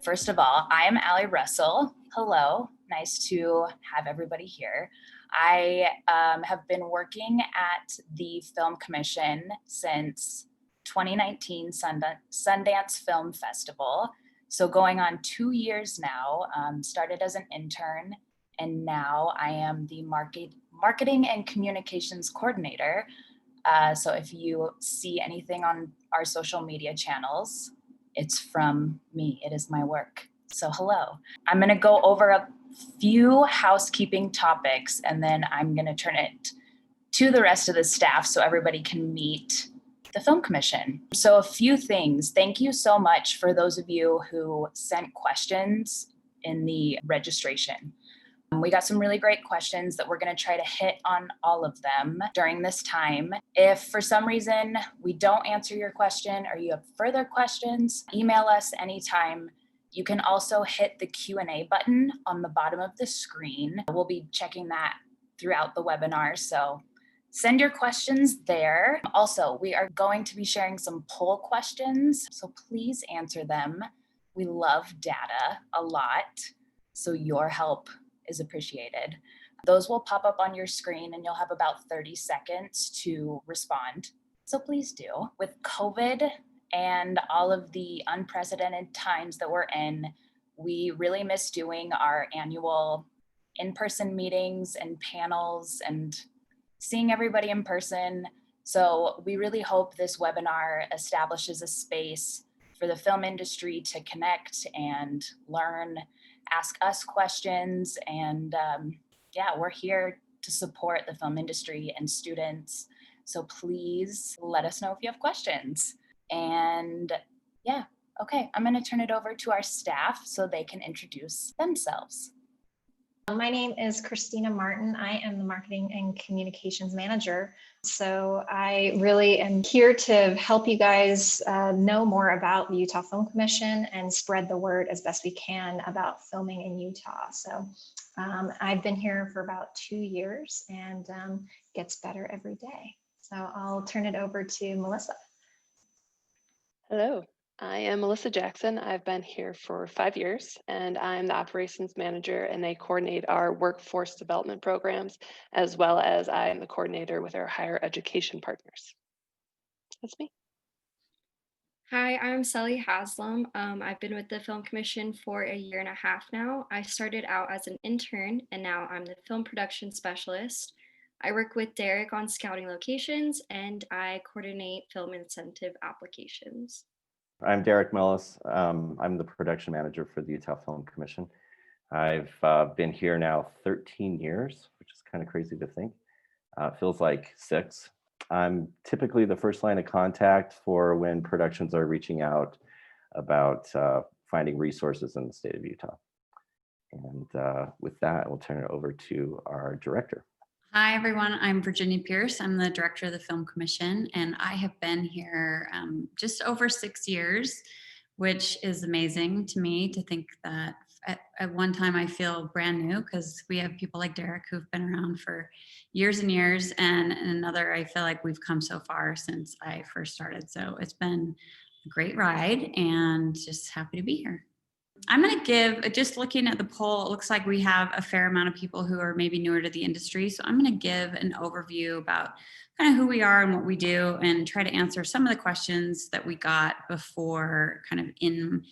First of all, I am Allie Russell. Hello, nice to have everybody here. I have been working at the Film Commission since 2019 Sundance Film Festival. So going on 2 years now, started as an intern, and now I am the marketing and communications coordinator. So if you see anything on our social media channels, it's from me. It is my work. So hello. I'm going to go over a few housekeeping topics, and then I'm going to turn it to the rest of the staff so everybody can meet the Film Commission. So a few things. Thank you so much for those of you who sent questions in the registration. We got some really great questions that we're going to try to hit on all of them during this time. If for some reason we don't answer your question or you have further questions, email us anytime. You can also hit the Q&A button on the bottom of the screen. We'll be checking that throughout the webinar, so send your questions there. Also, we are going to be sharing some poll questions, so please answer them. We love data a lot, so your help is appreciated. Those will pop up on your screen and you'll have about 30 seconds to respond. So please do. With COVID and all of the unprecedented times that we're in, we really miss doing our annual in-person meetings and panels and seeing everybody in person. So we really hope this webinar establishes a space for the film industry to connect and learn, ask us questions, and yeah, we're here to support the film industry and students. So please let us know if you have questions. And yeah, okay, I'm going to turn it over to our staff so they can introduce themselves. My name is Christina Martin. I am the Marketing and Communications Manager. So I really am here to help you guys know more about the Utah Film Commission and spread the word as best we can about filming in Utah. So I've been here for about 2 years and gets better every day. So I'll turn it over to Melissa. Hello, I am Melissa Jackson. I've been here for 5 years and I'm the operations manager, and I coordinate our workforce development programs, as well as I am the coordinator with our higher education partners. That's me. Hi, I'm Sally Haslam. I've been with the Film Commission for 1.5 years now. I started out as an intern and now I'm the film production specialist. I work with Derek on scouting locations and I coordinate film incentive applications. I'm Derek Millis. I'm the production manager for the Utah Film Commission. I've been here now 13 years, which is kind of crazy to think. It feels like 6. I'm typically the first line of contact for when productions are reaching out about finding resources in the state of Utah. And with that, we'll turn it over to our director. Hi, everyone. I'm Virginia Pierce. I'm the director of the Film Commission, and I have been here just over 6 years, which is amazing to me to think that at one time I feel brand new because we have people like Derek who've been around for years and years, and another, I feel like we've come so far since I first started. So it's been a great ride and just happy to be here. I'm going to give, just looking at the poll, it looks like we have a fair amount of people who are maybe newer to the industry. So I'm going to give an overview about kind of who we are and what we do and try to answer some of the questions that we got before kind of in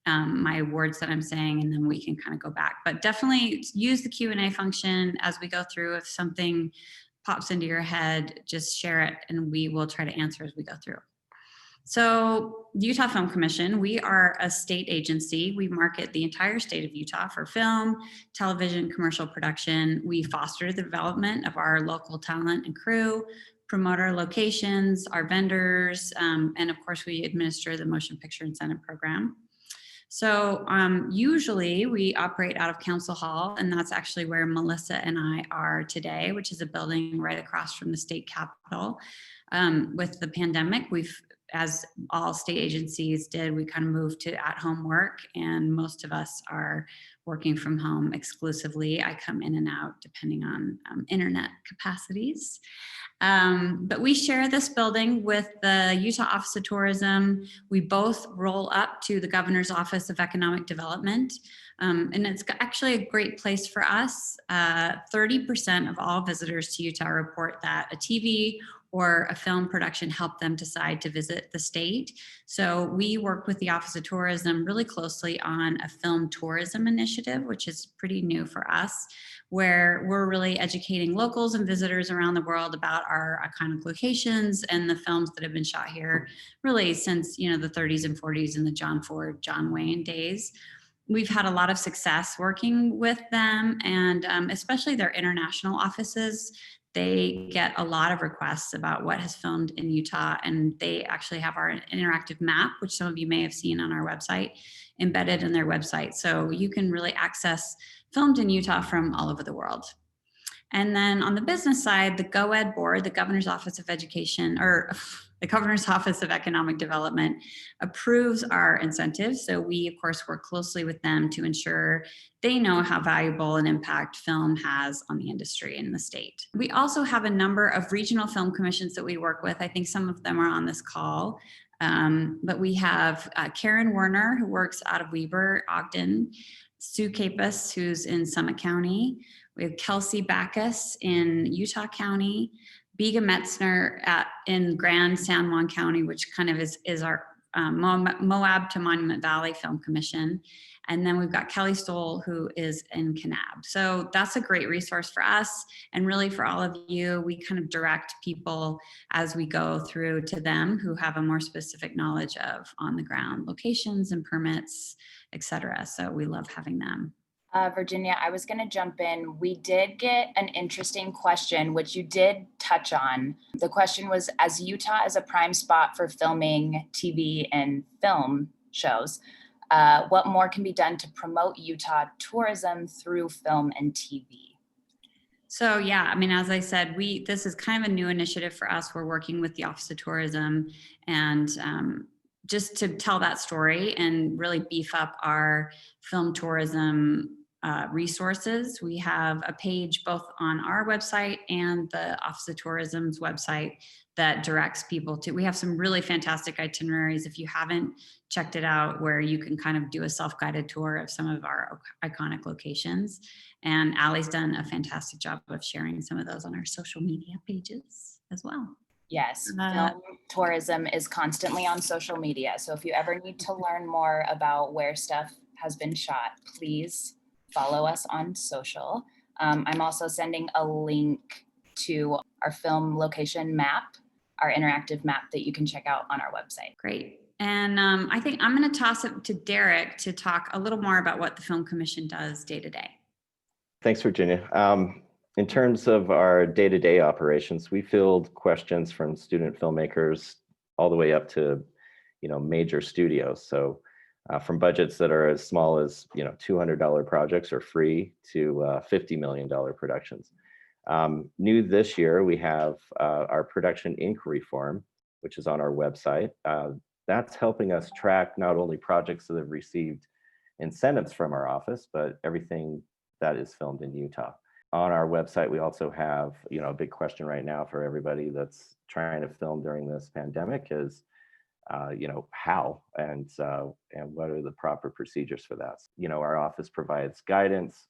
my words that I'm saying, and then we can kind of go back. But definitely use the Q&A function as we go through. If something pops into your head, just share it and we will try to answer as we go through. So the Utah Film Commission, we are a state agency. We market the entire state of Utah for film, television, commercial production. We foster the development of our local talent and crew, promote our locations, our vendors, and of course we administer the Motion Picture Incentive Program. So usually we operate out of Council Hall, and that's actually where Melissa and I are today, which is a building right across from the state capitol. With the pandemic, we've as all state agencies did, we kind of moved to at-home work, and most of us are working from home exclusively. I come in and out depending on internet capacities. But we share this building with the Utah Office of Tourism. We both roll up to the Governor's Office of Economic Development. And it's actually a great place for us. 30% of all visitors to Utah report that a TV or a film production helped them decide to visit the state. So we work with the Office of Tourism really closely on a film tourism initiative, which is pretty new for us, where we're really educating locals and visitors around the world about our iconic locations and the films that have been shot here really since, the 30s and 40s and the John Ford, John Wayne days. We've had a lot of success working with them, and especially their international offices. They get a lot of requests about what has filmed in Utah, and they actually have our interactive map, which some of you may have seen on our website, embedded in their website. So you can really access filmed in Utah from all over the world. And then on the business side, the GoEd board, the Governor's Office of Education, or the Governor's Office of Economic Development, approves our incentives. So we, of course, work closely with them to ensure they know how valuable an impact film has on the industry in the state. We also have a number of regional film commissions that we work with. I think some of them are on this call. But we have Karen Werner, who works out of Weber, Ogden, Sue Capus, who's in Summit County. We have Kelsey Backus in Utah County, Biga Metzner in Grand San Juan County, which kind of is our Moab to Monument Valley Film Commission. And then we've got Kelly Stoll, who is in Kanab. So that's a great resource for us, and really for all of you. We kind of direct people as we go through to them who have a more specific knowledge of on the ground locations and permits, et cetera. So we love having them. Virginia, I was going to jump in. We did get an interesting question, which you did touch on. The question was, as Utah is a prime spot for filming TV and film shows, what more can be done to promote Utah tourism through film and TV? So yeah, I mean, as I said, this is kind of a new initiative for us. We're working with the Office of Tourism, and just to tell that story and really beef up our film tourism resources. We have a page both on our website and the Office of Tourism's website that directs people to. We have some really fantastic itineraries, if you haven't checked it out, where you can kind of do a self-guided tour of some of our iconic locations. And Allie's done a fantastic job of sharing some of those on our social media pages as well. Yes, film tourism is constantly on social media. So if you ever need to learn more about where stuff has been shot, please follow us on social. I'm also sending a link to our film location map, our interactive map that you can check out on our website. Great. And I think I'm going to toss it to Derek to talk a little more about what the Film Commission does day to day. Thanks, Virginia. In terms of our day-to-day operations, we field questions from student filmmakers all the way up to, major studios. So from budgets that are as small as, $200 projects or free to $50 million productions. New this year, we have our production inquiry form, which is on our website. That's helping us track not only projects that have received incentives from our office, but everything that is filmed in Utah. On our website, we also have, a big question right now for everybody that's trying to film during this pandemic is, how and what are the proper procedures for that? Our office provides guidance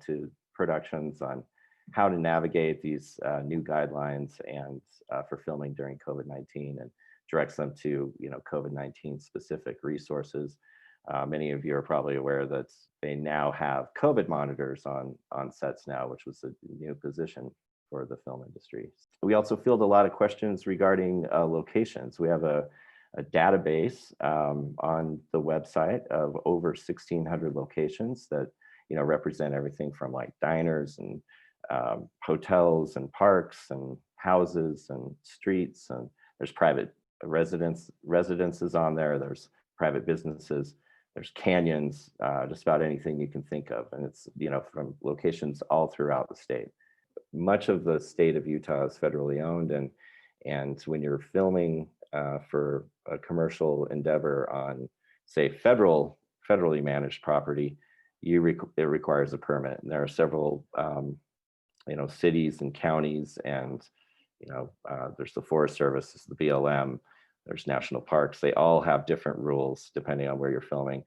to productions on how to navigate these new guidelines and for filming during COVID-19, and directs them to, COVID-19 specific resources. Many of you are probably aware that they now have COVID monitors on sets now, which was a new position for the film industry. We also field a lot of questions regarding locations. We have a database on the website of over 1,600 locations that represent everything from like diners and hotels and parks and houses and streets, and there's private residences on there. There's private businesses. There's canyons, just about anything you can think of, and it's from locations all throughout the state. Much of the state of Utah is federally owned, and when you're filming for a commercial endeavor on, say, federally managed property, it requires a permit. And there are several, cities and counties, and there's the Forest Service, there's the BLM, there's national parks. They all have different rules depending on where you're filming,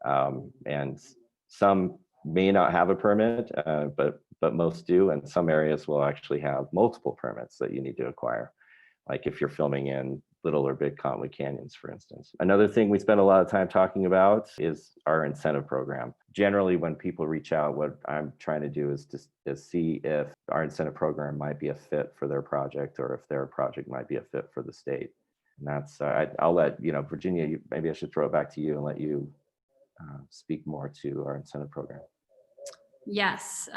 and some may not have a permit, but most do, and some areas will actually have multiple permits that you need to acquire, like if you're filming in Little or Big Cottonwood Canyons, for instance. Another thing we spend a lot of time talking about is our incentive program. Generally, when people reach out, what I'm trying to do is to see if our incentive program might be a fit for their project, or if their project might be a fit for the state. And that's, I'll let, Virginia, maybe I should throw it back to you and let you speak more to our incentive program. Yes.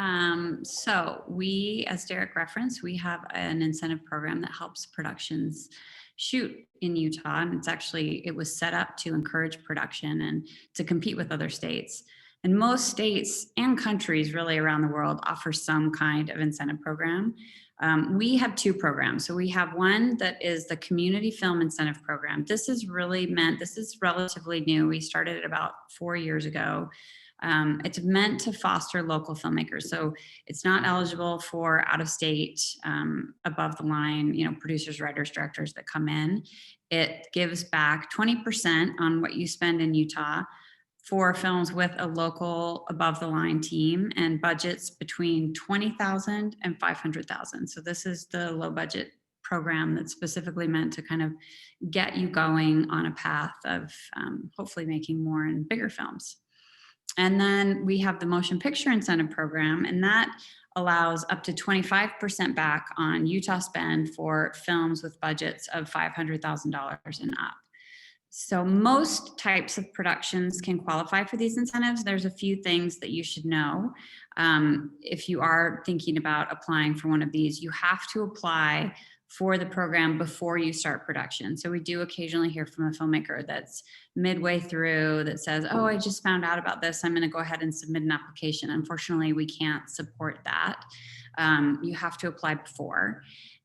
So we, as Derek referenced, we have an incentive program that helps productions shoot in Utah. And it was set up to encourage production and to compete with other states. And most states and countries really around the world offer some kind of incentive program. We have two programs. So we have one that is the Community Film Incentive Program. This is relatively new. We started it about 4 years ago. It's meant to foster local filmmakers. So it's not eligible for out of state, above the line, producers, writers, directors that come in. It gives back 20% on what you spend in Utah for films with a local above the line team, and budgets between $20,000 and $500,000. So this is the low budget program that's specifically meant to kind of get you going on a path of hopefully making more and bigger films. And then we have the Motion Picture Incentive Program, and that allows up to 25% back on Utah spend for films with budgets of $500,000 and up. So most types of productions can qualify for these incentives. There's a few things that you should know. If you are thinking about applying for one of these, you have to apply for the program before you start production. So we do occasionally hear from a filmmaker that's midway through that says, oh, I just found out about this, I'm going to go ahead and submit an application. Unfortunately, we can't support that. You have to apply before.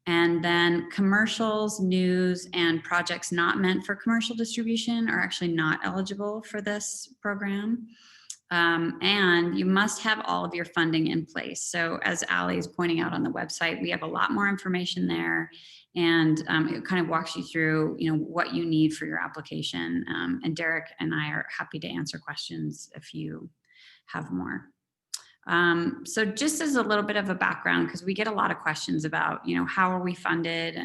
And then commercials, news, and projects not meant for commercial distribution are actually not eligible for this program. And you must have all of your funding in place. So as Ali is pointing out on the website, we have a lot more information there, and it kind of walks you through, what you need for your application. And Derek and I are happy to answer questions if you have more. So just as a little bit of a background, because we get a lot of questions about, how are we funded,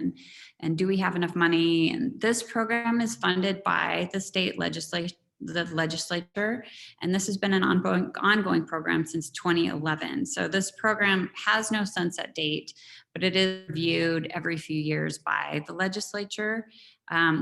and do we have enough money? And this program is funded by the state legislature, and this has been an ongoing program since 2011. So this program has no sunset date, but it is reviewed every few years by the legislature.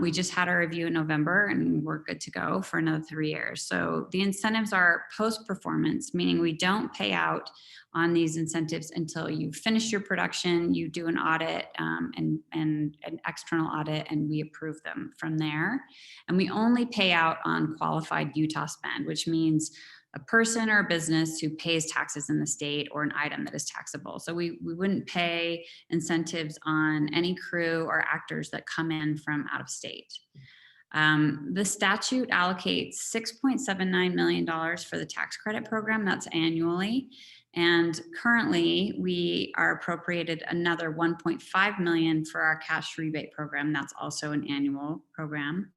We just had our review in November, and we're good to go for another 3 years. So the incentives are post-performance, meaning we don't pay out on these incentives until you finish your production, you do an audit, and an external audit, and we approve them from there. And we only pay out on qualified Utah spend, which means a person or a business who pays taxes in the state, or an item that is taxable. So we wouldn't pay incentives on any crew or actors that come in from out of state. The statute allocates $6.79 million for the tax credit program. That's annually. And currently we are appropriated another $1.5 million for our cash rebate program. That's also an annual program.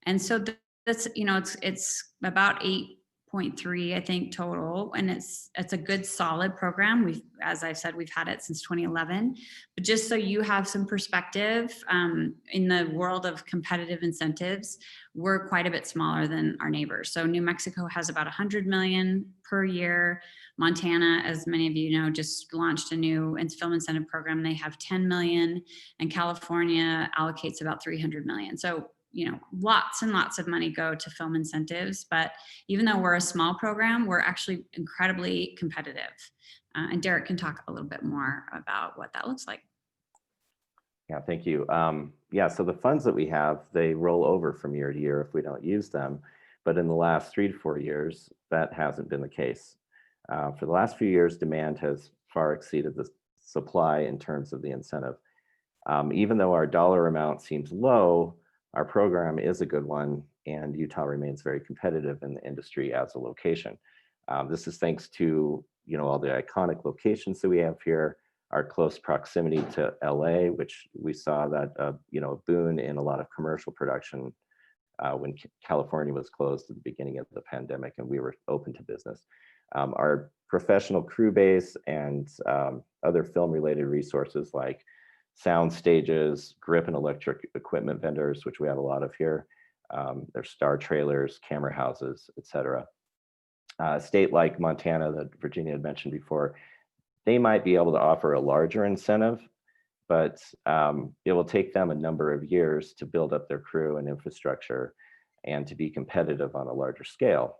And so that's, it's about 8.3, I think, total. And it's a good solid program. As I said, we've had it since 2011, but just so you have some perspective, in the world of competitive incentives, we're quite a bit smaller than our neighbors. So New Mexico has about 100 million per year. Montana, as many of you know, just launched a new film incentive program. They have 10 million, and California allocates about 300 million. So lots and lots of money go to film incentives, but even though we're a small program, we're actually incredibly competitive. And Derek can talk a little bit more about what that looks like. Yeah, thank you. So the funds that we have, they roll over from year to year if we don't use them. But in the last 3 to 4 years, that hasn't been the case. For the last few years, demand has far exceeded the supply in terms of the incentive. Even though our dollar amount seems low, our program is a good one, and Utah remains very competitive in the industry as a location. This is thanks to all the iconic locations that we have here, our close proximity to LA, which we saw that a boon in a lot of commercial production when California was closed at the beginning of the pandemic and we were open to business. Our professional crew base and other film related resources like sound stages, grip and electric equipment vendors, which we have a lot of here. There's star trailers, camera houses, etc. A state like Montana that Virginia had mentioned before, they might be able to offer a larger incentive, but it will take them a number of years to build up their crew and infrastructure and to be competitive on a larger scale.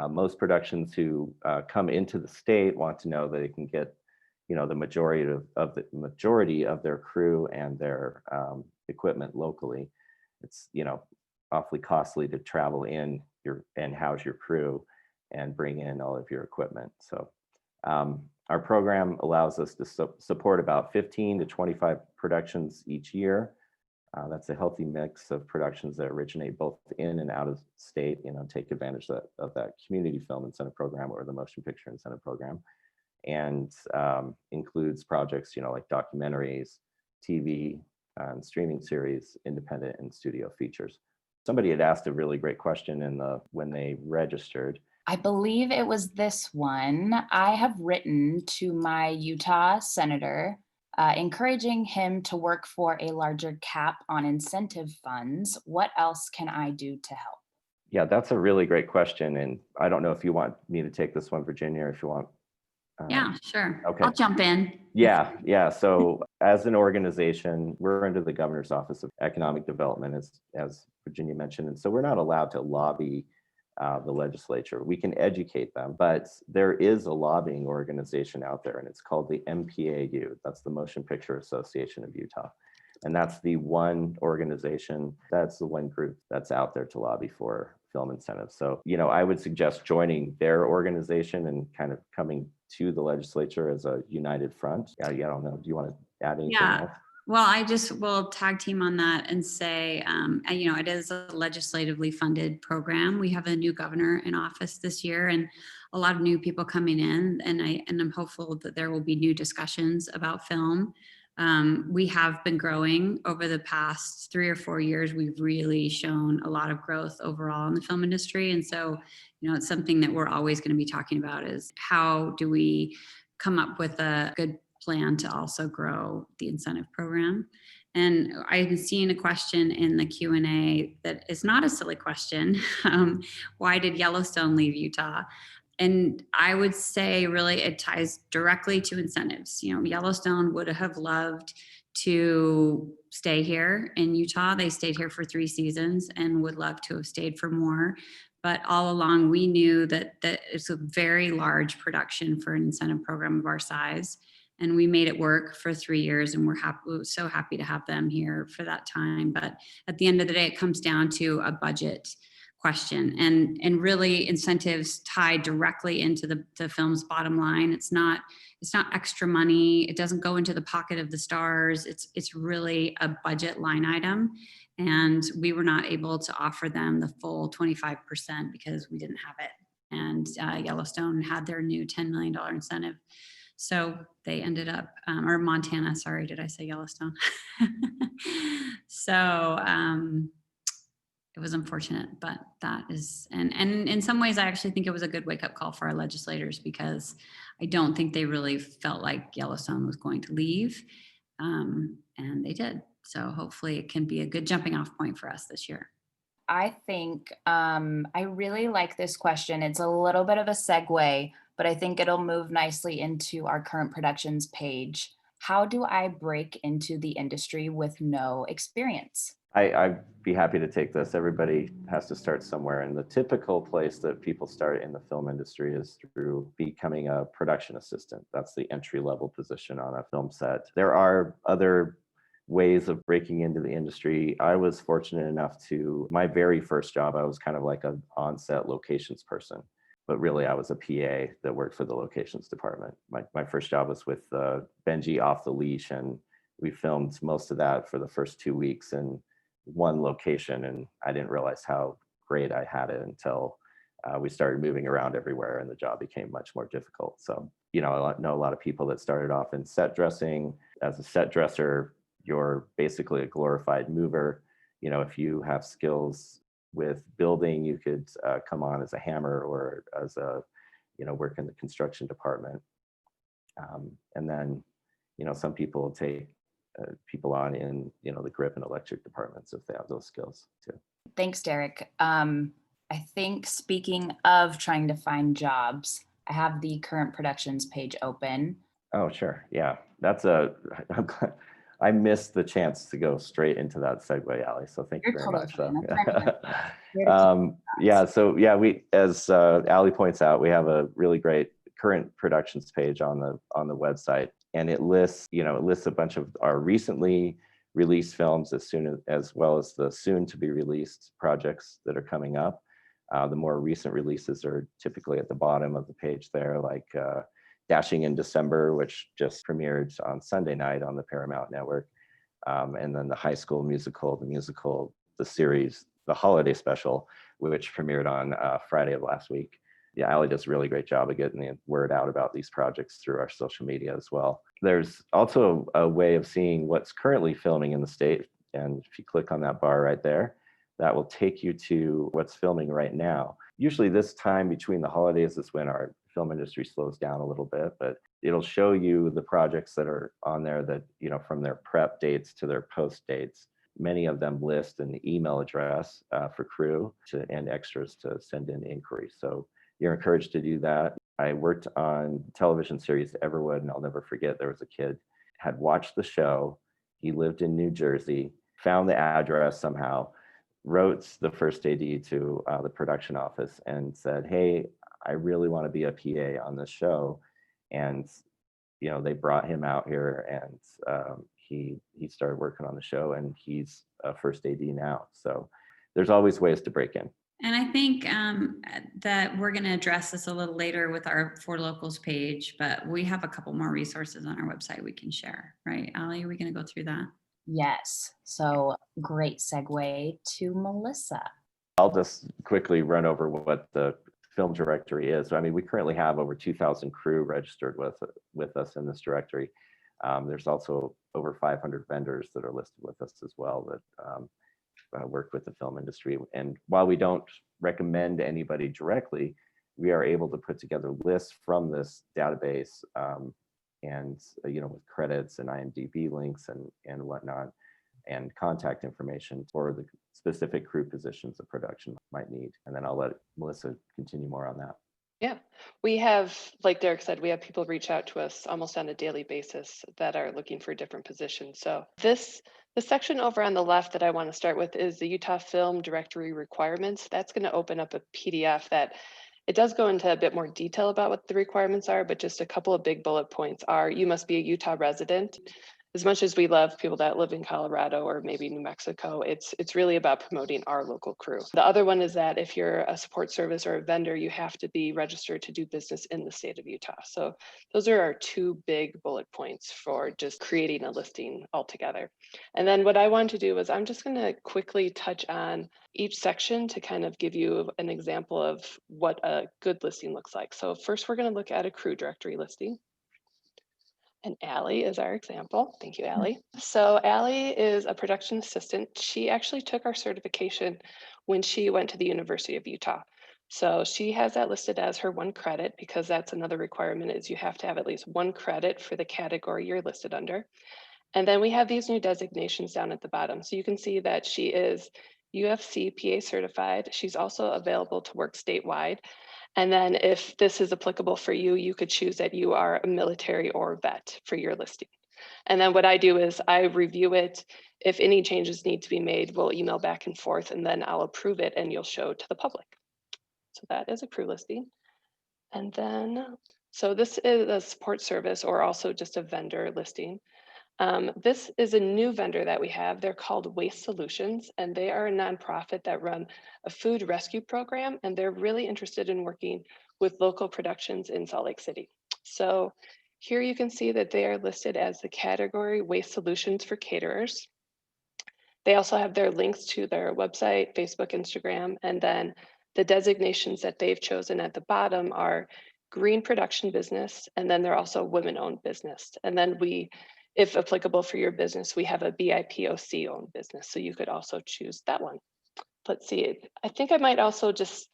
Most productions who come into the state want to know that they can get the majority of their crew and their equipment locally. It's awfully costly to travel in and house your crew and bring in all of your equipment. So our program allows us to support about 15 to 25 productions each year. That's a healthy mix of productions that originate both in and out of state, take advantage of that community film incentive program or the motion picture incentive program, and includes projects, like documentaries, TV, and streaming series, independent and studio features. Somebody had asked a really great question when they registered. I believe it was this one. I have written to my Utah senator, encouraging him to work for a larger cap on incentive funds. What else can I do to help? Yeah, that's a really great question. And I don't know if you want me to take this one, Virginia, or if you want. Yeah, sure. Okay. I'll jump in. Yeah. So as an organization, we're under the Governor's Office of Economic Development, as Virginia mentioned. And so we're not allowed to lobby the legislature. We can educate them, but there is a lobbying organization out there, and it's called the MPAU. That's the Motion Picture Association of Utah. And that's the one organization, that's the one group that's out there to lobby for film incentives. So, I would suggest joining their organization and kind of coming to the legislature as a united front. I don't know. Do you want to add anything else? Well, I just will tag team on that and say, it is a legislatively funded program. We have a new governor in office this year and a lot of new people coming in, and I'm hopeful that there will be new discussions about film. We have been growing over the past 3 or 4 years. We've really shown a lot of growth overall in the film industry. And so, it's something that we're always going to be talking about is how do we come up with a good plan to also grow the incentive program. And I've seen a question in the Q&A that is not a silly question. Why did Yellowstone leave Utah? And I would say really it ties directly to incentives. Yellowstone would have loved to stay here in Utah. They stayed here for 3 seasons and would love to have stayed for more. But all along, we knew that it's a very large production for an incentive program of our size. And we made it work for 3 years, and we're so happy to have them here for that time. But at the end of the day, it comes down to a budget question, and really incentives tie directly into the film's bottom line. It's not extra money. It doesn't go into the pocket of the stars. It's really a budget line item. And we were not able to offer them the full 25% because we didn't have it. And Yellowstone had their new $10 million incentive. So they ended up, or Montana, sorry, did I say Yellowstone? So it was unfortunate, but that is, and in some ways, I actually think it was a good wake up call for our legislators because I don't think they really felt like Yellowstone was going to leave, and they did. So hopefully it can be a good jumping off point for us this year. I think I really like this question. It's a little bit of a segue, but I think it'll move nicely into our current productions page. How do I break into the industry with no experience? I'd be happy to take this. Everybody has to start somewhere. And the typical place that people start in the film industry is through becoming a production assistant. That's the entry-level position on a film set. There are other ways of breaking into the industry. I was fortunate enough my very first job, I was kind of like an on-set locations person, but really I was a PA that worked for the locations department. My first job was with Benji Off the Leash and we filmed most of that for the first 2 weeks in one location, and I didn't realize how great I had it until we started moving around everywhere and the job became much more difficult. So, I know a lot of people that started off in set dressing. As a set dresser, you're basically a glorified mover. If you have skills with building, you could come on as a hammer or as a, work in the construction department. And then, some people take people on in, the grip and electric departments if they have those skills too. Thanks, Derek. I think speaking of trying to find jobs, I have the current productions page open. Oh, sure. Yeah, I'm glad, I missed the chance to go straight into that segue, Ali. So thank you You're very totally much. fine. That's what I'm here for. Here to Yeah, so yeah, we, as Ali points out, we have a really great current productions page on the website, and it lists a bunch of our recently released films as well as the soon to be released projects that are coming up. The more recent releases are typically at the bottom of the page there, like Dashing in December, which just premiered on Sunday night on the Paramount Network. And then the High School Musical, the series, the holiday special, which premiered on Friday of last week. Yeah, Ali does a really great job of getting the word out about these projects through our social media as well. There's also a way of seeing what's currently filming in the state. And if you click on that bar right there, that will take you to what's filming right now. Usually this time between the holidays is when our film industry slows down a little bit, but it'll show you the projects that are on there that, from their prep dates to their post dates. Many of them list an email address for crew and extras to send in inquiries. So you're encouraged to do that. I worked on the television series Everwood, and I'll never forget, there was a kid had watched the show. He lived in New Jersey, found the address somehow, wrote the first AD to the production office and said, "Hey, I really want to be a PA on this show." And they brought him out here, and he started working on the show, and he's a first AD now. So there's always ways to break in. And I think that we're going to address this a little later with our For Locals page, but we have a couple more resources on our website we can share, right? Ali, are we going to go through that? Yes. So great segue to Melissa. I'll just quickly run over what the film directory is. I mean, we currently have over 2,000 crew registered with us in this directory. There's also over 500 vendors that are listed with us as well that work with the film industry. And while we don't recommend anybody directly, we are able to put together lists from this database and with credits and IMDb links and whatnot, and contact information for the specific crew positions the production might need. And then I'll let Melissa continue more on that. Yeah, we have, like Derek said, we have people reach out to us almost on a daily basis that are looking for different positions. So the section over on the left that I want to start with is the Utah Film Directory requirements. That's going to open up a PDF that it does go into a bit more detail about what the requirements are, but just a couple of big bullet points are: you must be a Utah resident. As much as we love people that live in Colorado or maybe New Mexico, it's really about promoting our local crew. The other one is that if you're a support service or a vendor, you have to be registered to do business in the state of Utah. So those are our two big bullet points for just creating a listing altogether. And then what I want to do is I'm just going to quickly touch on each section to kind of give you an example of what a good listing looks like. So first, we're going to look at a crew directory listing. And Allie is our example. Thank you, Allie. So Allie is a production assistant. She actually took our certification when she went to the University of Utah. So she has that listed as her 1 credit, because that's another requirement, is you have to have at least 1 credit for the category you're listed under. And then we have these new designations down at the bottom. So you can see that she is UFC PA certified. She's also available to work statewide. And then if this is applicable for you, you could choose that you are a military or a vet for your listing. And then what I do is I review it. If any changes need to be made, we'll email back and forth, and then I'll approve it and you'll show to the public. So that is a crew listing. And then, so this is a support service or also just a vendor listing. This is a new vendor that we have. They're called Waste Solutions, and they are a nonprofit that run a food rescue program, and they're really interested in working with local productions in Salt Lake City. So Here you can see that they are listed as the category Waste Solutions for Caterers. They also have their links to their website, Facebook, Instagram, and then the designations that they've chosen at the bottom are green production business, and then they're also women-owned business. And then we, if applicable for your business, we have a BIPOC owned business, so you could also choose that one. Let's see, I think I might also just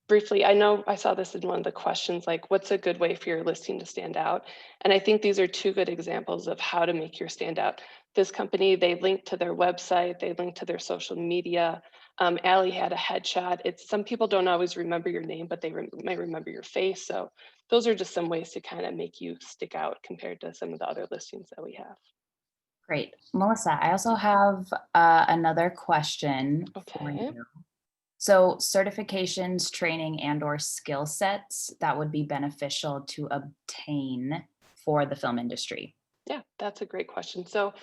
briefly, I know I saw this in one of the questions, like what's a good way for your listing to stand out? And I think these are two good examples of how to make your stand out. This company, they link to their website, they link to their social media. Allie had a headshot. It's, some people don't always remember your name, but they might remember your face. So those are just some ways to kind of make you stick out compared to some of the other listings that we have. Great. Melissa, I also have another question for Okay. you. So certifications, training, and/or skill sets that would be beneficial to obtain for the film industry. Yeah, that's a great question. So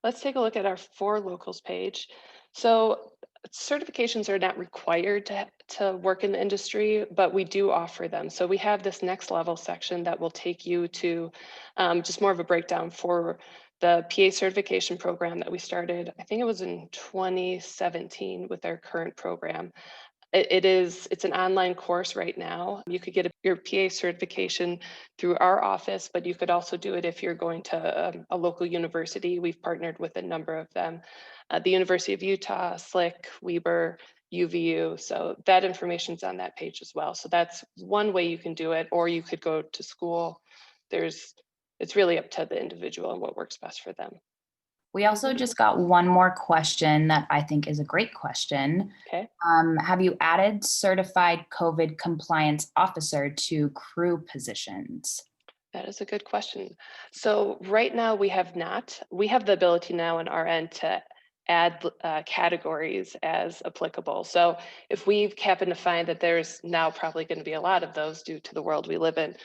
let's take a look at our For Locals page. So certifications are not required to work in the industry, but we do offer them. So we have this next level section that will take you to just more of a breakdown for the PA certification program that we started. I think it was in 2017 with our current program. It's an online course right now. You could get your PA certification through our office, but you could also do it if you're going to a local university. We've partnered with a number of them, the University of Utah, Slick, Weber, UVU. So that information's on that page as well. So that's one way you can do it, or you could go to school. It's really up to the individual and what works best for them. We also just got one more question that I think is a great question. Okay. Have you added certified COVID compliance officer to crew positions? That is a good question. So right now we have not. We have the ability now on our end to add categories as applicable. So if we happen to find that there's now probably going to be a lot of those due to the world we live in,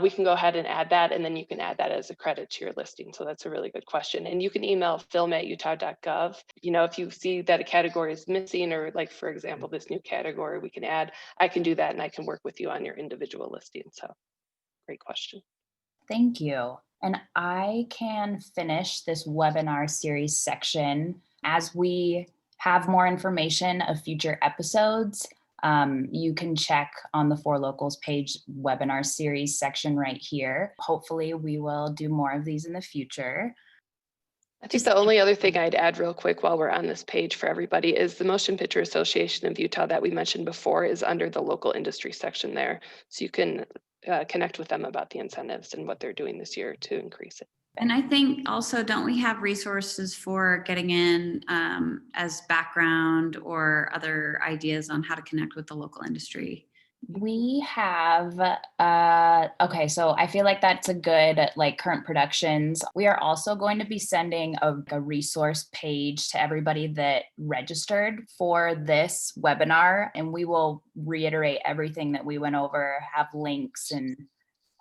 we can go ahead and add that, and then you can add that as a credit to your listing. So that's a really good question. And you can email film@utah.gov. You know, if you see that a category is missing, or like, for example, this new category we can add, I can do that and I can work with you on your individual listing. So great question. Thank you. And I can finish this webinar series section as we have more information of future episodes. You can check on the For Locals page webinar series section right here. Hopefully we will do more of these in the future. I think the only other thing I'd add real quick while we're on this page for everybody is the Motion Picture Association of Utah that we mentioned before is under the local industry section there. So you can connect with them about the incentives and what they're doing this year to increase it. And I think also, don't we have resources for getting in as background or other ideas on how to connect with the local industry? We have, okay, so I feel like that's a good, like, current productions. We are also going to be sending a resource page to everybody that registered for this webinar, and we will reiterate everything that we went over, have links and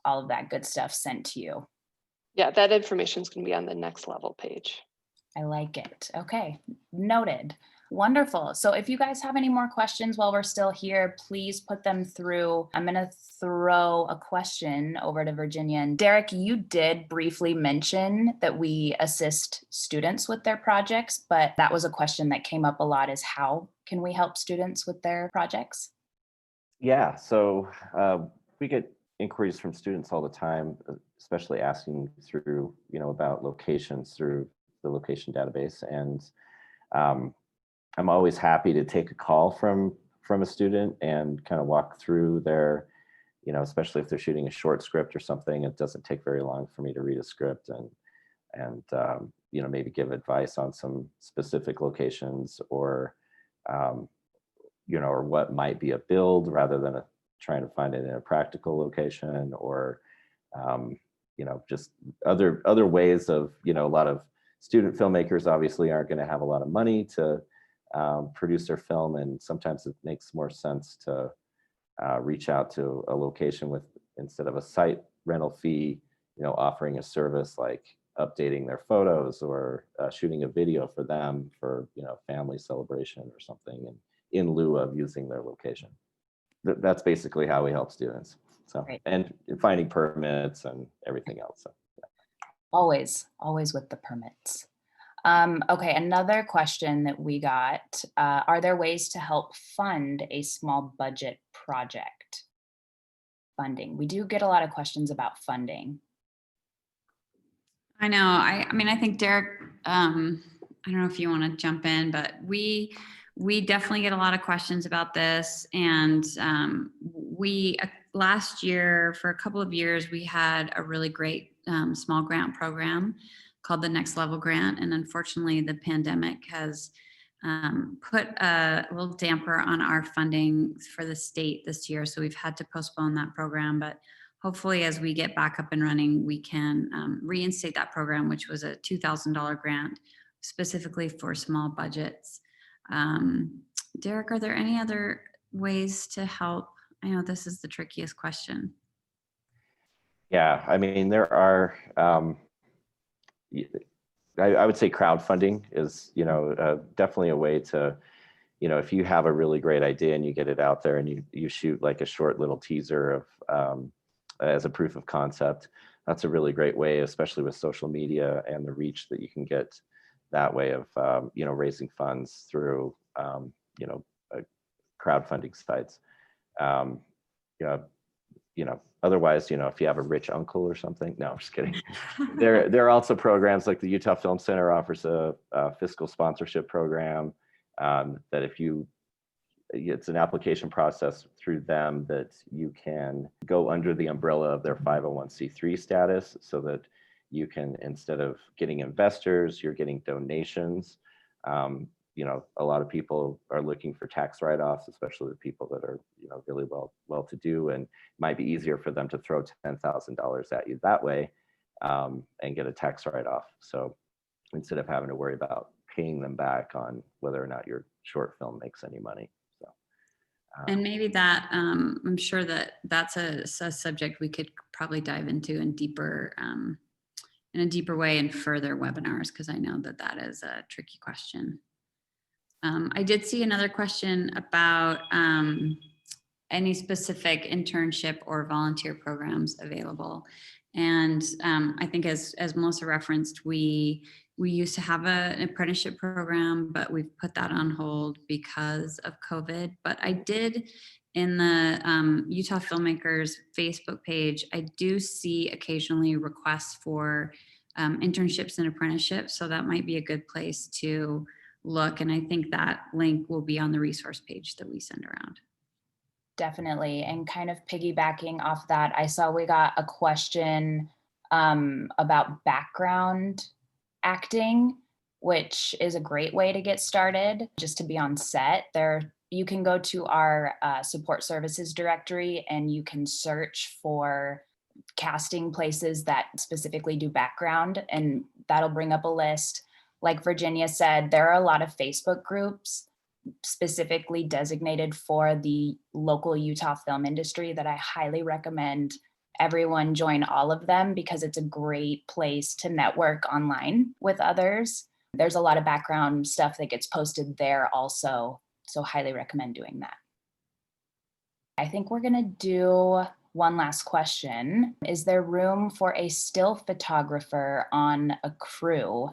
all of that good stuff sent to you. Yeah, that information is going to be on the next level page. I like it. Okay, noted. Wonderful. So if you guys have any more questions while we're still here, please put them through. I'm going to throw a question over to Virginia. And Derek, you did briefly mention that we assist students with their projects, but that was a question that came up a lot, is how can we help students with their projects? Yeah, so we get inquiries from students all the time, especially asking through, about locations through the location database. And I'm always happy to take a call from a student and kind of walk through their, especially if they're shooting a short script or something. It doesn't take very long for me to read a script and maybe give advice on some specific locations or or what might be a build rather than trying to find it in a practical location, or just other ways of, a lot of student filmmakers obviously aren't going to have a lot of money to produce their film, and sometimes it makes more sense to reach out to a location with, instead of a site rental fee, offering a service like updating their photos or shooting a video for them for family celebration or something, and in lieu of using their location. That's basically how we help students. So, Great. and finding permits and everything else. So. Always with the permits. Okay, another question that we got, are there ways to help fund a small budget project? Funding. We do get a lot of questions about funding. I know. I mean, I think Derek, I don't know if you want to jump in, but we definitely get a lot of questions about this. And we last year, for a couple of years, we had a really great small grant program called the Next Level Grant. And unfortunately, the pandemic has put a little damper on our funding for the state this year. So we've had to postpone that program. But hopefully, as we get back up and running, we can reinstate that program, which was a $2,000 grant specifically for small budgets. Derek, are there any other ways to help? I know this is the trickiest question. Yeah, I mean, there are, I would say crowdfunding is, definitely a way to, if you have a really great idea and you get it out there and you shoot like a short little teaser of, as a proof of concept, that's a really great way, especially with social media and the reach that you can get that way of, raising funds through, crowdfunding sites. Otherwise, if you have a rich uncle or something, no, I'm just kidding. There are also programs like the Utah Film Center offers a fiscal sponsorship program that it's an application process through them that you can go under the umbrella of their 501c3 status so that you can, instead of getting investors, you're getting donations. A lot of people are looking for tax write-offs, especially the people that are, really well-to-do, and it might be easier for them to throw $10,000 at you that way and get a tax write-off. So instead of having to worry about paying them back on whether or not your short film makes any money. So, and maybe that, I'm sure that's a subject we could probably dive into in a deeper way in further webinars, because I know that is a tricky question. I did see another question about any specific internship or volunteer programs available. And I think as Melissa referenced, we used to have an apprenticeship program, but we've put that on hold because of COVID. But I did, in the Utah Filmmakers Facebook page, I do see occasionally requests for internships and apprenticeships. So that might be a good place to look. And I think that link will be on the resource page that we send around. Definitely. And kind of piggybacking off that, I saw we got a question about background acting, which is a great way to get started, just to be on set. You can go to our support services directory and you can search for casting places that specifically do background, and that'll bring up a list. Like Virginia said, there are a lot of Facebook groups specifically designated for the local Utah film industry that I highly recommend everyone join all of them, because it's a great place to network online with others. There's a lot of background stuff that gets posted there also, so highly recommend doing that. I think we're gonna do one last question. Is there room for a still photographer on a crew?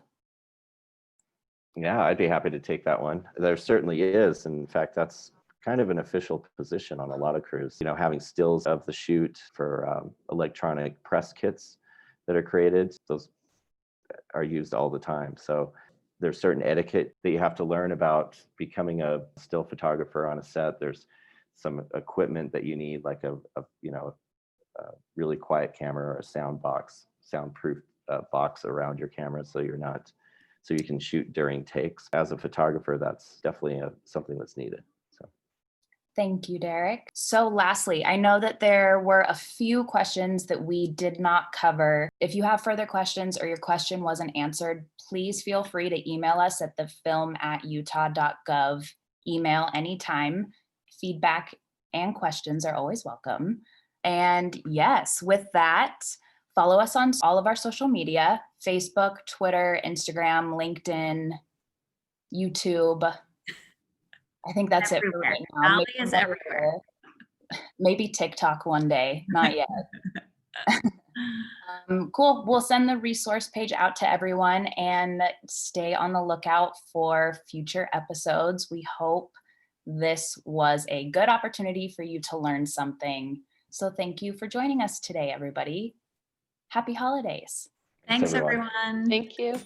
Yeah, I'd be happy to take that one. There certainly is. In fact, that's kind of an official position on a lot of crews. Having stills of the shoot for electronic press kits that are created, those are used all the time. So there's certain etiquette that you have to learn about becoming a still photographer on a set. There's some equipment that you need, like a really quiet camera or a soundproof box around your camera, so you can shoot during takes. As a photographer, that's definitely something that's needed. So, thank you, Derek. So lastly, I know that there were a few questions that we did not cover. If you have further questions or your question wasn't answered, please feel free to email us at thefilm@utah.gov. Email anytime. Feedback and questions are always welcome. And yes, with that, follow us on all of our social media: Facebook, Twitter, Instagram, LinkedIn, YouTube. I think that's Everywhere. it for right now. Ally is everywhere. Maybe TikTok one day, not yet. Cool. We'll send the resource page out to everyone and stay on the lookout for future episodes. We hope this was a good opportunity for you to learn something. So thank you for joining us today, everybody. Happy holidays. Thanks, everyone. everyone. Thank you.